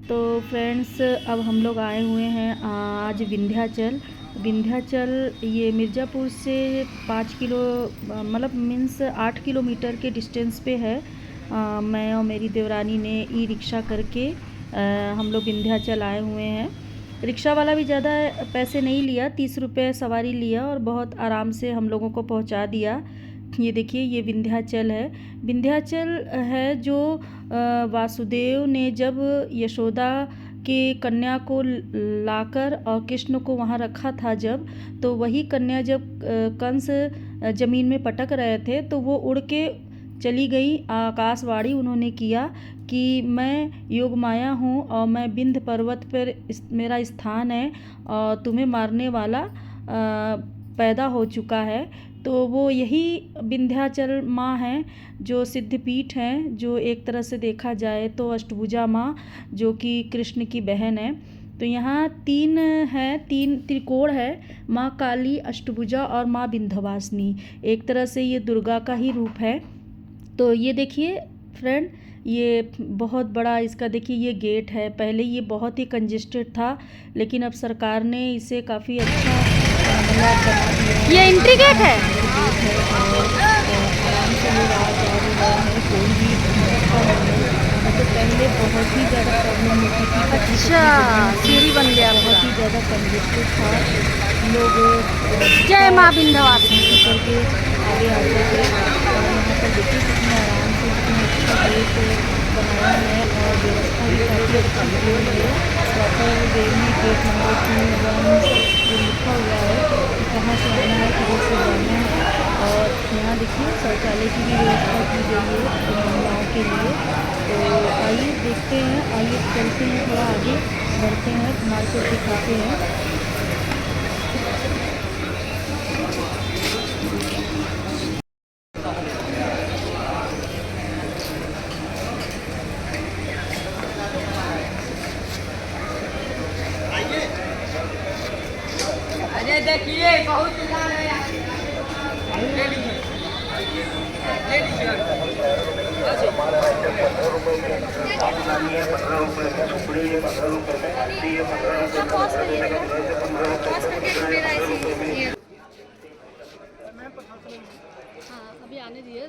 तो फ्रेंड्स, अब हम लोग आए हुए हैं आज विंध्याचल। विंध्याचल ये मिर्ज़ापुर से 5 किलो मतलब मीन्स 8 किलोमीटर के डिस्टेंस पे है। मैं और मेरी देवरानी ने ई रिक्शा करके हम लोग विंध्याचल आए हुए हैं। रिक्शा वाला भी ज़्यादा पैसे नहीं लिया, 30 रुपये सवारी लिया और बहुत आराम से हम लोगों को पहुंचा दिया। ये देखिए, ये विंध्याचल है। विंध्याचल है जो वासुदेव ने जब यशोदा के कन्या को लाकर और कृष्ण को वहाँ रखा था जब, तो वही कन्या जब कंस ज़मीन में पटक रहे थे तो वो उड़ के चली गई। आकाशवाणी उन्होंने किया कि मैं योगमाया हूँ और मैं विंध्य पर्वत पर मेरा स्थान है और तुम्हें मारने वाला पैदा हो चुका है। तो वो यही विंध्याचल माँ हैं जो सिद्धपीठ हैं, जो एक तरह से देखा जाए तो अष्टभुजा माँ, जो कि कृष्ण की बहन है। तो यहाँ तीन है, तीन त्रिकोण है, माँ काली, अष्टभुजा और माँ विंध्यवासिनी। एक तरह से ये दुर्गा का ही रूप है। तो ये देखिए फ्रेंड, ये बहुत बड़ा इसका देखिए ये गेट है। पहले ये बहुत ही कंजेस्टेड था, लेकिन अब सरकार ने इसे काफ़ी अच्छा मतलब बना दिया है। ये एंट्री गेट है। गेट है और आराम से लोग आ जा भी रहे हैं, कोई भी धक्का नहीं है। तो पहले बहुत ही ज़्यादा प्रॉब्लम होती थी, पतली अच्छा, पतली गलियों में थी, सीढ़ी बन गया बहुत पूरा। ही ज़्यादा कंजेस्टेड था। लोग जय धक्का माँ विंध्यवासिनी। करके आगे आते थे। और यहाँ पर देखिए कितने आराम से, कितना अच्छा गेट बनाया है और व्यवस्था भी काफ़ी अच्छी की हुई है। प्रॉपर वे में गेट नंबर 2, 1 सब लिखा हुआ है कि कहाँ से आना है, किधर से जाना है। और यहाँ देखिए शौचालय की भी व्यवस्था की गई है महिलाओं के लिए। तो आइए देखते हैं, आइए चलते हैं, थोड़ा आगे बढ़ते हैं, मार्केट दिखाते हैं। अरे देखिए बहुत दुकान है यहाँ। ले लीजिए, ले लीजिए। हाँ, अभी आने दिए।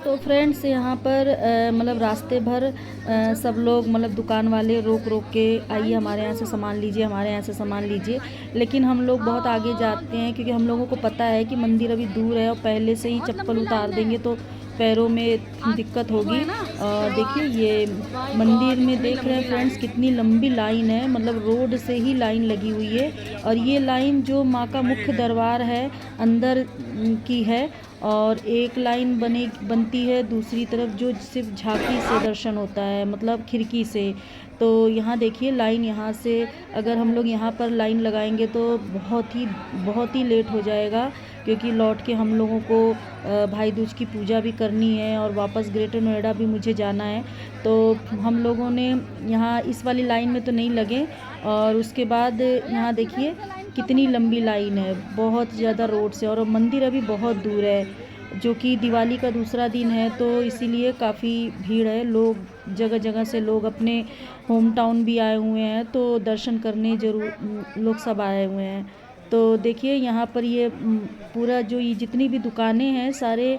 तो फ्रेंड्स, यहाँ पर मतलब रास्ते भर सब लोग मतलब दुकान वाले रोक रोक के आइए हमारे यहाँ से सामान लीजिए, हमारे यहाँ से सामान लीजिए। लेकिन हम लोग बहुत आगे जाते हैं क्योंकि हम लोगों को पता है कि मंदिर अभी दूर है और पहले से ही चप्पल उतार देंगे तो पैरों में दिक्कत होगी। और देखिए ये मंदिर में देख रहे हैं फ्रेंड्स कितनी लंबी लाइन है, मतलब रोड से ही लाइन लगी हुई है। और ये लाइन जो माँ का मुख्य दरबार है अंदर की है, और एक लाइन बनती है दूसरी तरफ जो सिर्फ झांकी से दर्शन होता है, मतलब खिड़की से। तो यहाँ देखिए लाइन, यहाँ से अगर हम लोग यहाँ पर लाइन लगाएंगे तो बहुत ही लेट हो जाएगा, क्योंकि लौट के हम लोगों को भाई दूज की पूजा भी करनी है और वापस ग्रेटर नोएडा भी मुझे जाना है। तो हम लोगों ने यहाँ इस वाली लाइन में तो नहीं लगे। और उसके बाद यहाँ देखिए कितनी लंबी लाइन है, बहुत ज़्यादा रोड से, और मंदिर अभी बहुत दूर है, जो कि दिवाली का दूसरा दिन है तो इसीलिए काफ़ी भीड़ है। लोग जगह जगह से, लोग अपने होम टाउन भी आए हुए हैं तो दर्शन करने ज़रूर लोग सब आए हुए हैं। तो देखिए यहाँ पर ये पूरा जो ये जितनी भी दुकानें हैं सारे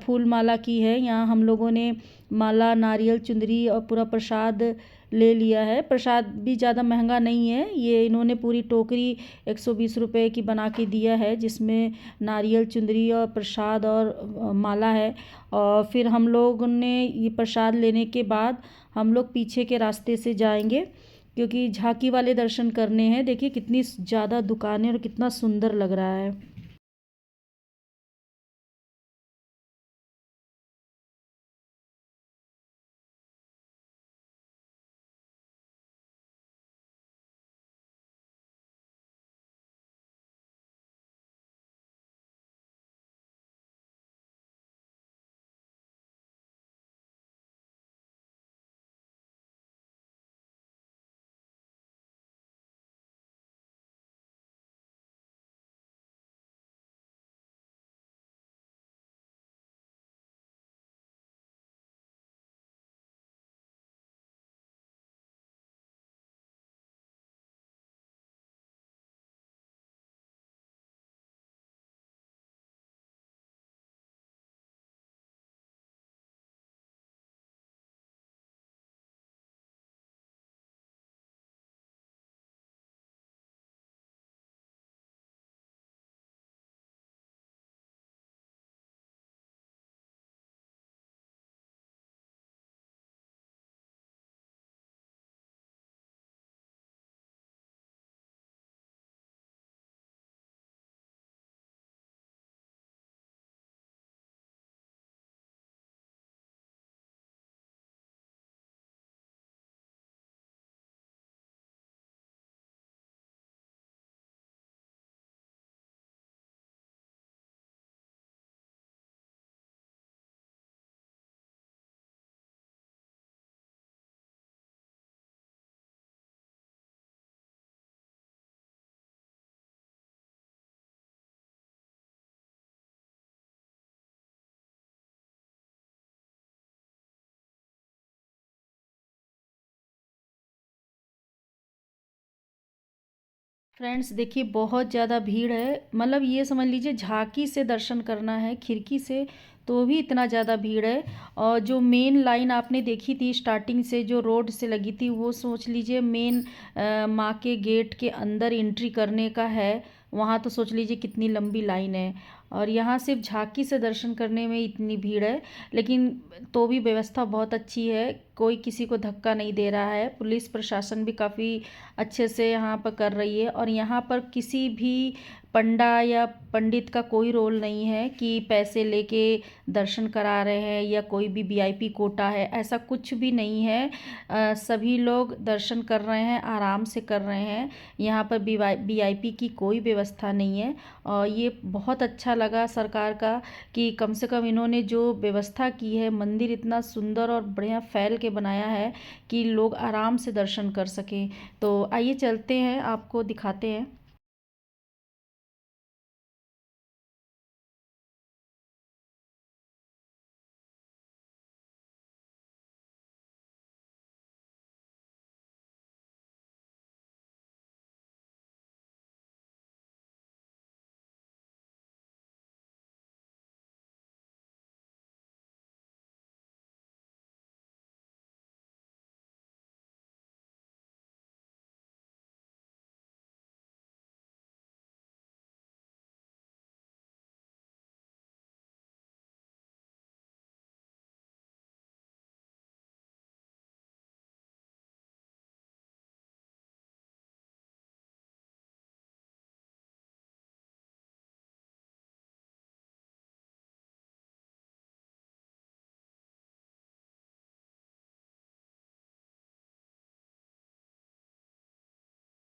फूल माला की है। यहाँ हम लोगों ने माला, नारियल, चुंदरी और पूरा प्रसाद ले लिया है। प्रसाद भी ज़्यादा महंगा नहीं है, ये इन्होंने पूरी टोकरी 120 रुपये की बना के दिया है, जिसमें नारियल, चुंदरी और प्रसाद और माला है। और फिर हम लोग ने ये प्रसाद लेने के बाद हम लोग पीछे के रास्ते से जाएंगे, क्योंकि झांकी वाले दर्शन करने हैं। देखिए कितनी ज़्यादा दुकानें और कितना सुंदर लग रहा है। फ्रेंड्स देखिए बहुत ज़्यादा भीड़ है, मतलब ये समझ लीजिए झांकी से दर्शन करना है खिड़की से तो भी इतना ज़्यादा भीड़ है। और जो मेन लाइन आपने देखी थी स्टार्टिंग से जो रोड से लगी थी वो सोच लीजिए मेन माँ के गेट के अंदर एंट्री करने का है, वहाँ तो सोच लीजिए कितनी लंबी लाइन है। और यहाँ सिर्फ झांकी से दर्शन करने में इतनी भीड़ है, लेकिन तो भी व्यवस्था बहुत अच्छी है, कोई किसी को धक्का नहीं दे रहा है। पुलिस प्रशासन भी काफ़ी अच्छे से यहाँ पर कर रही है। और यहाँ पर किसी भी पंडा या पंडित का कोई रोल नहीं है कि पैसे लेके दर्शन करा रहे हैं या कोई भी वीआईपी कोटा है, ऐसा कुछ भी नहीं है। सभी लोग दर्शन कर रहे हैं, आराम से कर रहे हैं। यहाँ पर वीआईपी की कोई व्यवस्था नहीं है। और ये बहुत अच्छा लगा सरकार का कि कम से कम इन्होंने जो व्यवस्था की है, मंदिर इतना सुंदर और बढ़िया फैल के बनाया है कि लोग आराम से दर्शन कर सकें। तो आइए चलते हैं, आपको दिखाते हैं।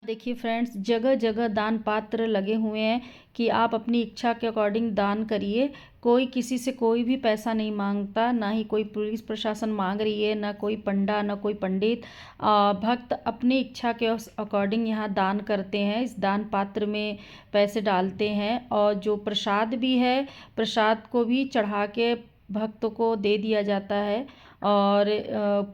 देखिए फ्रेंड्स जगह जगह दान पात्र लगे हुए हैं कि आप अपनी इच्छा के अकॉर्डिंग दान करिए। कोई किसी से कोई भी पैसा नहीं मांगता, ना ही कोई पुलिस प्रशासन मांग रही है, ना कोई पंडा, ना कोई पंडित। भक्त अपनी इच्छा के अकॉर्डिंग यहाँ दान करते हैं, इस दान पात्र में पैसे डालते हैं। और जो प्रसाद भी है, प्रसाद को भी चढ़ा के भक्तों को दे दिया जाता है। और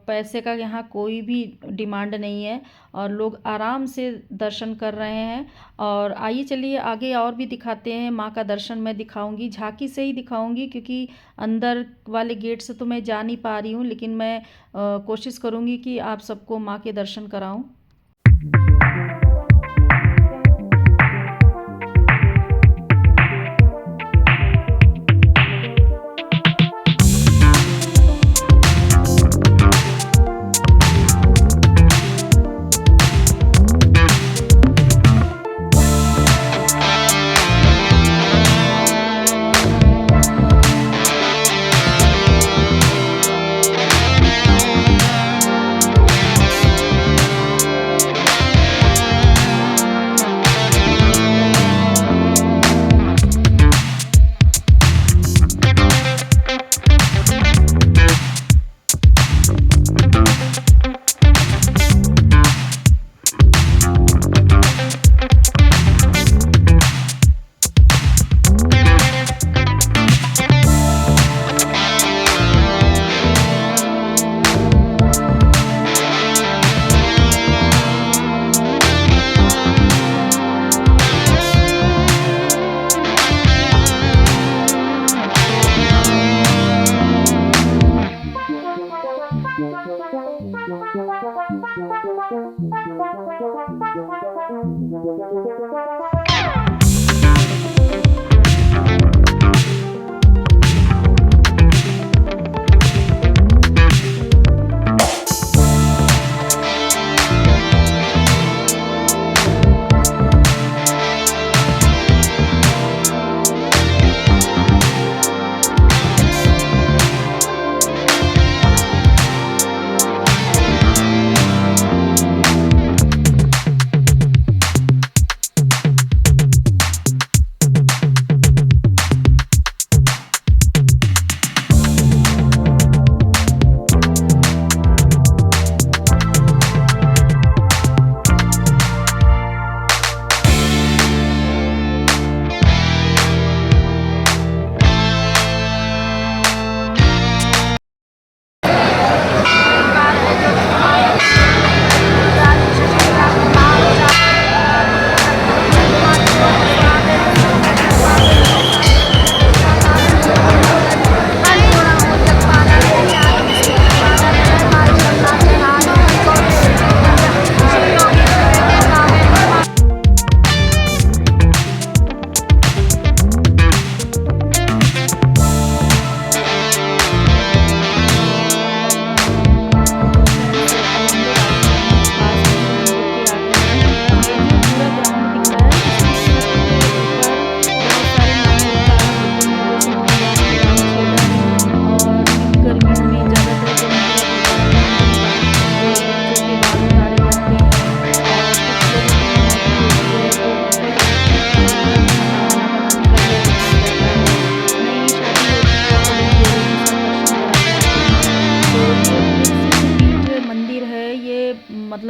पैसे का यहाँ कोई भी डिमांड नहीं है और लोग आराम से दर्शन कर रहे हैं। और आइए चलिए आगे और भी दिखाते हैं। माँ का दर्शन मैं दिखाऊंगी, झांकी से ही दिखाऊंगी क्योंकि अंदर वाले गेट से तो मैं जा नहीं पा रही हूँ, लेकिन मैं कोशिश करूँगी कि आप सबको माँ के दर्शन कराऊँ।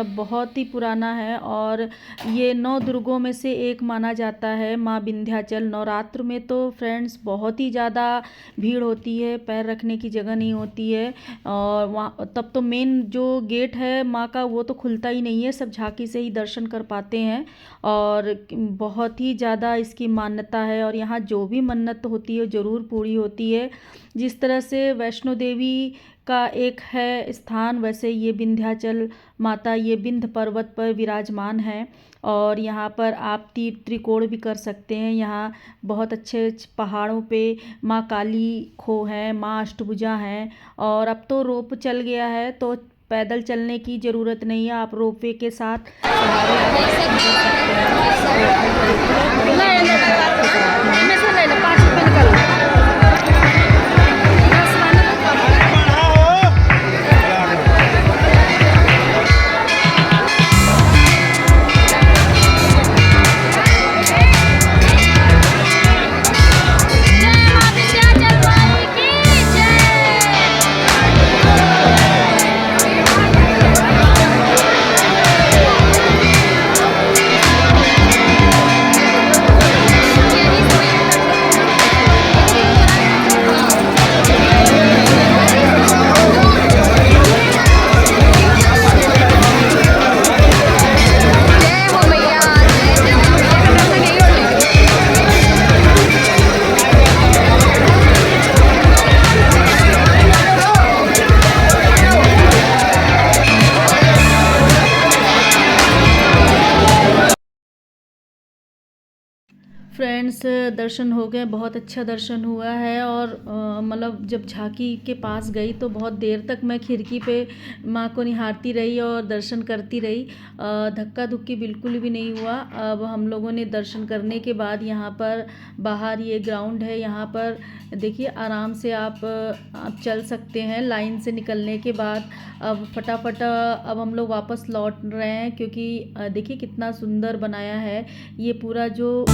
मतलब बहुत ही पुराना है और ये 9 दुर्गों में से एक माना जाता है माँ विंध्याचल। नवरात्र में तो फ्रेंड्स बहुत ही ज़्यादा भीड़ होती है, पैर रखने की जगह नहीं होती है और वहाँ तब तो मेन जो गेट है माँ का वो तो खुलता ही नहीं है, सब झांकी से ही दर्शन कर पाते हैं और बहुत ही ज़्यादा इसकी मान्यता है और यहाँ जो भी मन्नत होती है ज़रूर पूरी होती है। जिस तरह से वैष्णो देवी का एक है स्थान, वैसे ये विंध्याचल माता ये विंध्य पर्वत पर विराजमान है और यहाँ पर आप त्रिकोण भी कर सकते हैं। यहाँ बहुत अच्छे पहाड़ों पे माँ काली खो है, माँ अष्टभुजा हैं और अब तो रोप चल गया है तो पैदल चलने की ज़रूरत नहीं है, आप रोपवे के साथ सहारे आप दर्शन कर सकते हैं। फ्रेंड्स दर्शन हो गए, बहुत अच्छा दर्शन हुआ है और मतलब जब झांकी के पास गई तो बहुत देर तक मैं खिड़की पे माँ को निहारती रही और दर्शन करती रही, धक्का धुक्की बिल्कुल भी नहीं हुआ। अब हम लोगों ने दर्शन करने के बाद यहाँ पर बाहर ये ग्राउंड है, यहाँ पर देखिए आराम से आप चल सकते हैं लाइन से निकलने के बाद। अब फटाफट अब हम लोग वापस लौट रहे हैं क्योंकि देखिए कितना सुंदर बनाया है ये पूरा जो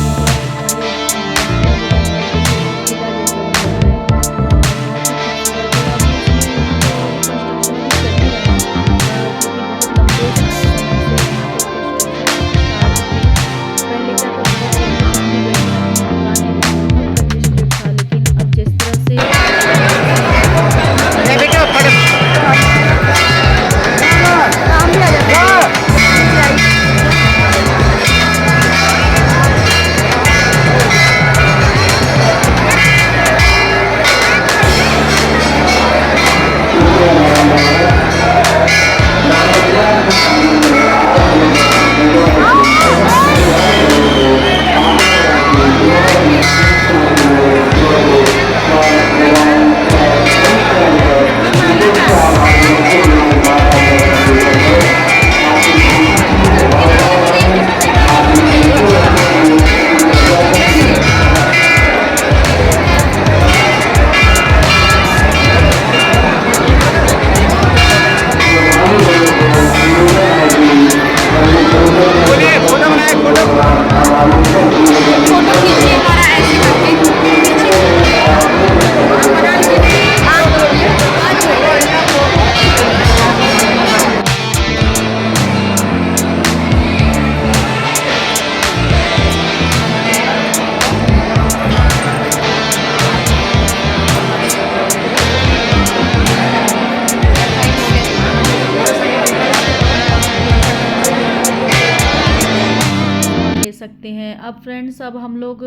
सकते हैं। अब फ्रेंड्स अब हम लोग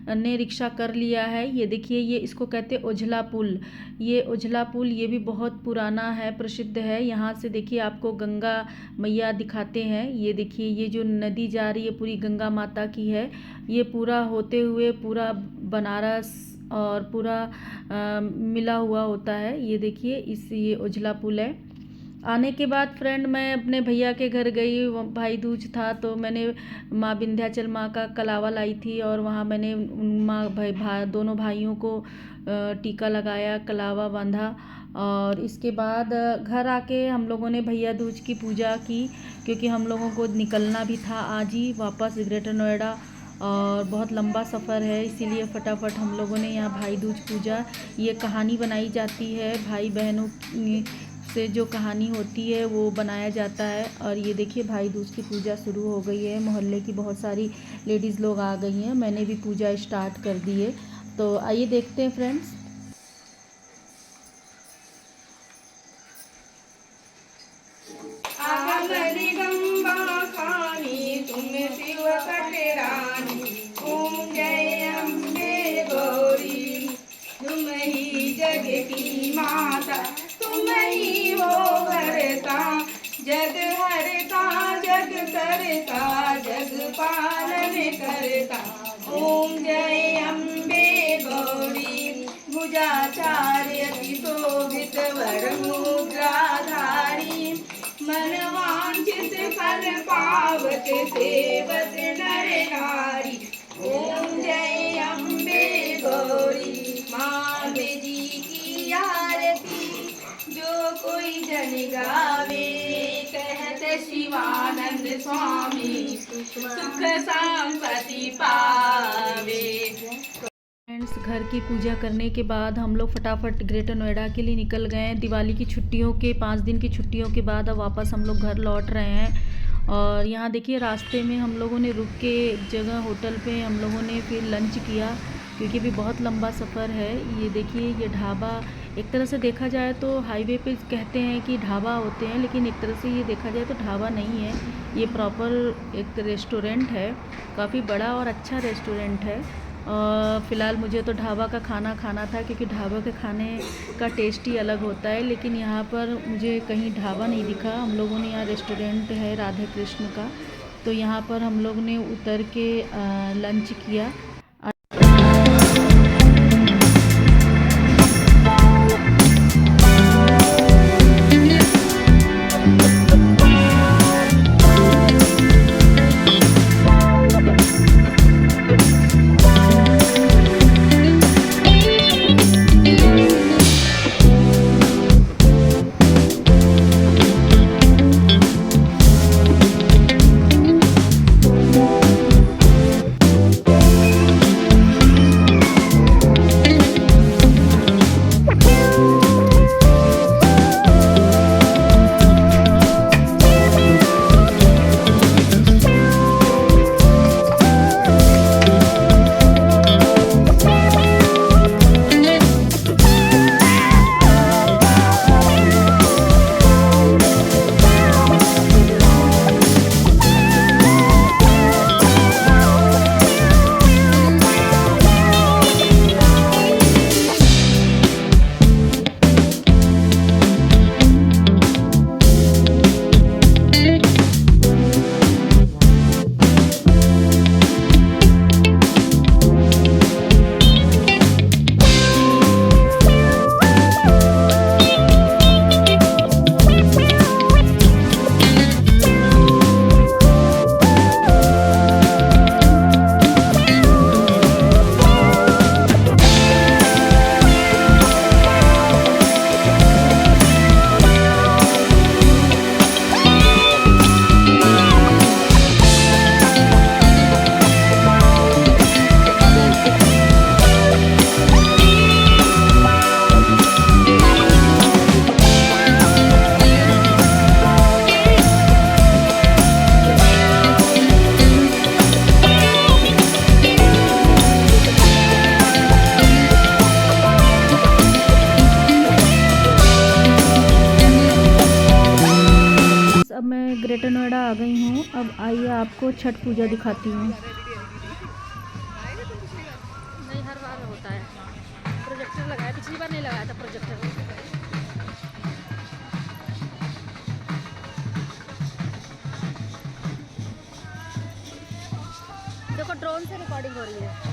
ने रिक्शा कर लिया है, ये देखिए ये इसको कहते हैं उझला पुल। ये उझला पुल ये भी बहुत पुराना है, प्रसिद्ध है। यहाँ से देखिए आपको गंगा मैया दिखाते हैं, ये देखिए ये जो नदी जा रही है पूरी गंगा माता की है। ये पूरा होते हुए पूरा बनारस और पूरा मिला हुआ होता है। ये देखिए ये उझला पुल है। आने के बाद फ्रेंड मैं अपने भैया के घर गई, भाई दूज था तो मैंने माँ विंध्याचल माँ का कलावा लाई थी और वहाँ मैंने माँ दोनों भाइयों को टीका लगाया, कलावा बांधा और इसके बाद घर आके हम लोगों ने भैया दूज की पूजा की क्योंकि हम लोगों को निकलना भी था आज ही वापस ग्रेटर नोएडा और बहुत लंबा सफ़र है, इसीलिए फटाफट हम लोगों ने यहाँ भाई दूज पूजा। ये कहानी बनाई जाती है भाई बहनों से जो कहानी होती है वो बनाया जाता है। और ये देखिए भाई दूज की पूजा शुरू हो गई है, मोहल्ले की बहुत सारी लेडीज़ लोग आ गई हैं, मैंने भी पूजा स्टार्ट कर दी है। तो आइए देखते हैं फ्रेंड्स। जग की माता तुम ही हो हरता, जग हरता जग करता, जग पालन करता। ओम जय अम्बे गौरी, भुजाचार्य अति शोभित वर मुद्राधारी, मनवांछित फल पावत सेवत नर नारी। ओम जय अम्बे गौरी, माँ जी की आरती जो कोई जन गावे, कहत शिवानंद स्वामी सुख संपत्ति पावे। फ्रेंड्स, घर की पूजा करने के बाद हम लोग फटाफट ग्रेटर नोएडा के लिए निकल गए हैं। दिवाली की छुट्टियों के 5 दिन की छुट्टियों के बाद अब वापस हम लोग घर लौट रहे हैं। और यहाँ देखिए रास्ते में हम लोगों ने रुक के एक जगह होटल पे हम लोगों ने फिर लंच किया, क्योंकि अभी बहुत लंबा सफ़र है। ये देखिए ये ढाबा, एक तरह से देखा जाए तो हाईवे पे कहते हैं कि ढाबा होते हैं, लेकिन एक तरह से ये देखा जाए तो ढाबा नहीं है, ये प्रॉपर एक रेस्टोरेंट है। काफ़ी बड़ा और अच्छा रेस्टोरेंट है। फ़िलहाल मुझे तो ढाबा का खाना खाना था, क्योंकि ढाबा के खाने का टेस्ट ही अलग होता है, लेकिन यहाँ पर मुझे कहीं ढाबा नहीं दिखा। हम लोगों ने यहाँ रेस्टोरेंट है राधे कृष्ण का, तो यहाँ पर हम लोग ने उतर के लंच किया। ग्रेटर नोएडा आ गई हूँ। अब आइए आपको छठ पूजा दिखाती हूँ। नहीं, हर बार होता है। प्रोजेक्टर लगाया, पिछली बार नहीं लगाया था प्रोजेक्टर। देखो ड्रोन से रिकॉर्डिंग हो रही है।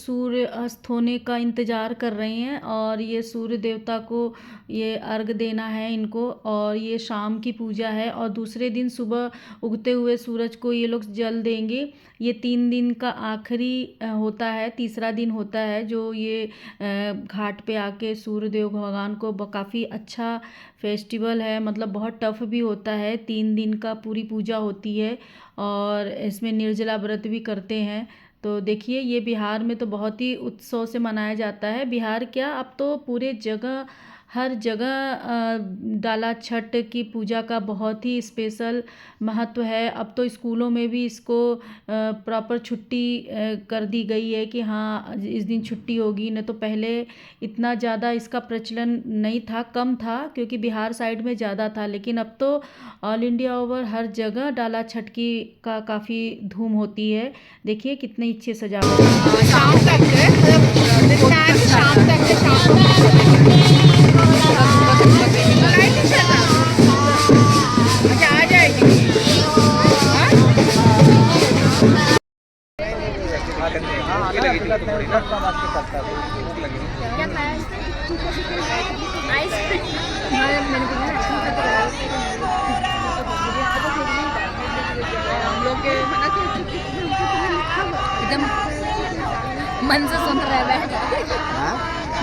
सूर्य अस्त होने का इंतज़ार कर रहे हैं और ये सूर्य देवता को ये अर्घ देना है इनको, और ये शाम की पूजा है। और दूसरे दिन सुबह उगते हुए सूरज को ये लोग जल देंगे। ये 3 दिन का आखिरी होता है, तीसरा दिन होता है जो ये घाट पे आके सूर्यदेव भगवान को काफ़ी अच्छा फेस्टिवल है, मतलब बहुत टफ भी होता है। 3 दिन का पूरी पूजा होती है और इसमें निर्जला व्रत भी करते हैं। तो देखिए ये बिहार में तो बहुत ही उत्सव से मनाया जाता है। बिहार क्या, अब तो पूरे जगह हर जगह डाला छठ की पूजा का बहुत ही स्पेशल महत्व है। अब तो स्कूलों में भी इसको प्रॉपर छुट्टी कर दी गई है कि हाँ इस दिन छुट्टी होगी। न तो पहले इतना ज़्यादा इसका प्रचलन नहीं था, कम था, क्योंकि बिहार साइड में ज़्यादा था। लेकिन अब तो ऑल इंडिया ओवर हर जगह डाला छठ की का काफ़ी धूम होती है। देखिए कितनी अच्छी सजावट है। शाम तक है, मतलब दिन में आके शाम तक है, शाम तक लाइट चल रहा अच्छा आ जाएगी। क्या खाया आइसक्रीम? हम लोग के एकदम मन से सुन रहे हैं,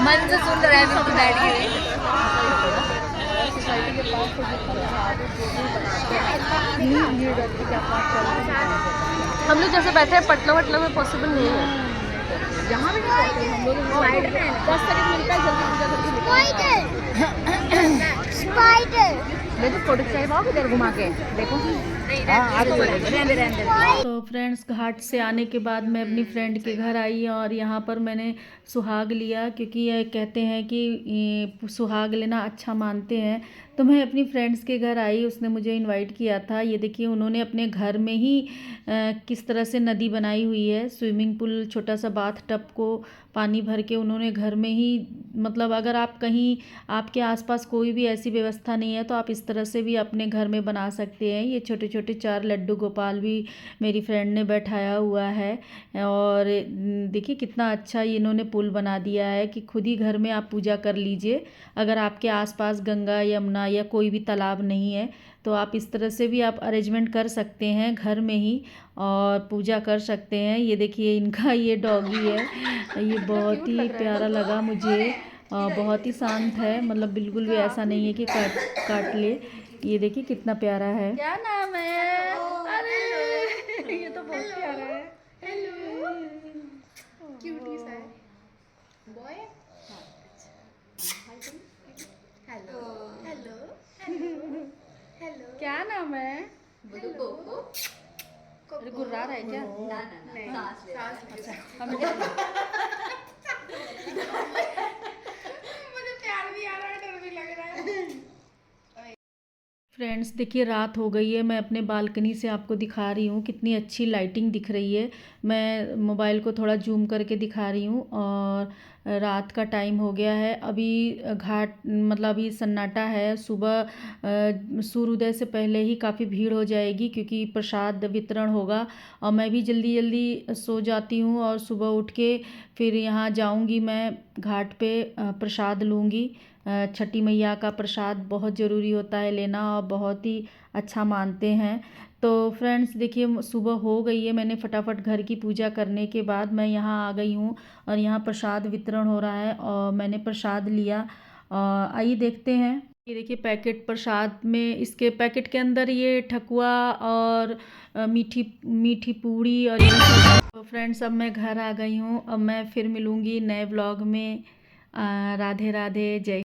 मन से सुन रहे हैं सब बैठ के। हम लोग जैसे बैठे हैं पटना वटना में पॉसिबल नहीं है। यहाँ भी नहीं पहुँचे हम लोग। साइड में 10 सेकंड मिलता है, जल्दी स्पाइडर देखो फोटो खिंचाई पाओ इधर घुमा के देखो। तो फ्रेंड्स घाट से आने के बाद मैं अपनी फ्रेंड के घर आई और यहाँ पर मैंने सुहाग लिया, क्योंकि ये कहते हैं कि ये सुहाग लेना अच्छा मानते हैं। तो मैं अपनी फ्रेंड्स के घर आई, उसने मुझे इनवाइट किया था। ये देखिए उन्होंने अपने घर में ही किस तरह से नदी बनाई हुई है, स्विमिंग पूल, छोटा सा बाथ टब को पानी भर के उन्होंने घर में ही, मतलब अगर आप कहीं आपके आसपास कोई भी ऐसी व्यवस्था नहीं है तो आप इस तरह से भी अपने घर में बना सकते हैं। ये छोटे छोटे 4 लड्डू गोपाल भी मेरी फ्रेंड ने बैठाया हुआ है। और देखिए कितना अच्छा ये इन्होंने पुल बना दिया है कि खुद ही घर में आप पूजा कर लीजिए। अगर आपके आसपास गंगा, यमुना या कोई भी तालाब नहीं है तो आप इस तरह से भी आप अरेंजमेंट कर सकते हैं घर में ही और पूजा कर सकते हैं। ये देखिए इनका ये डॉगी है, ये बहुत ही प्यारा लगा मुझे, बहुत ही शांत है, मतलब बिल्कुल भी ऐसा नहीं है कि काट ले। ये देखिए कितना प्यारा है। क्या नाम है? अरे ये तो बहुत प्यारा है। क्यूटी सा है बॉय। हेलो हेलो हेलो क्या नाम है? कोको अरे गुर्रा रहा है क्या? नहीं सांस मुझे प्यार भी आ रहा है, डर भी लग रहा है। फ्रेंड्स देखिए रात हो गई है, मैं अपने बालकनी से आपको दिखा रही हूँ कितनी अच्छी लाइटिंग दिख रही है। मैं मोबाइल को थोड़ा जूम करके दिखा रही हूँ और रात का टाइम हो गया है। अभी घाट मतलब अभी सन्नाटा है। सुबह सूर्योदय से पहले ही काफ़ी भीड़ हो जाएगी क्योंकि प्रसाद वितरण होगा। और मैं भी जल्दी जल्दी सो जाती हूँ और सुबह उठ के फिर यहाँ जाऊँगी, मैं घाट पे प्रसाद लूँगी। छठी मैया का प्रसाद बहुत ज़रूरी होता है लेना और बहुत ही अच्छा मानते हैं। तो फ्रेंड्स देखिए सुबह हो गई है, मैंने फटाफट घर की पूजा करने के बाद मैं यहाँ आ गई हूँ और यहाँ प्रसाद वितरण हो रहा है और मैंने प्रसाद लिया। आइए देखते हैं। ये देखिए पैकेट प्रसाद में, इसके पैकेट के अंदर ये ठकुआ और मीठी मीठी पूड़ी और तो फ्रेंड्स अब मैं घर आ गई हूँ। अब मैं फिर मिलूँगी नए ब्लॉग में। राधे राधे, जय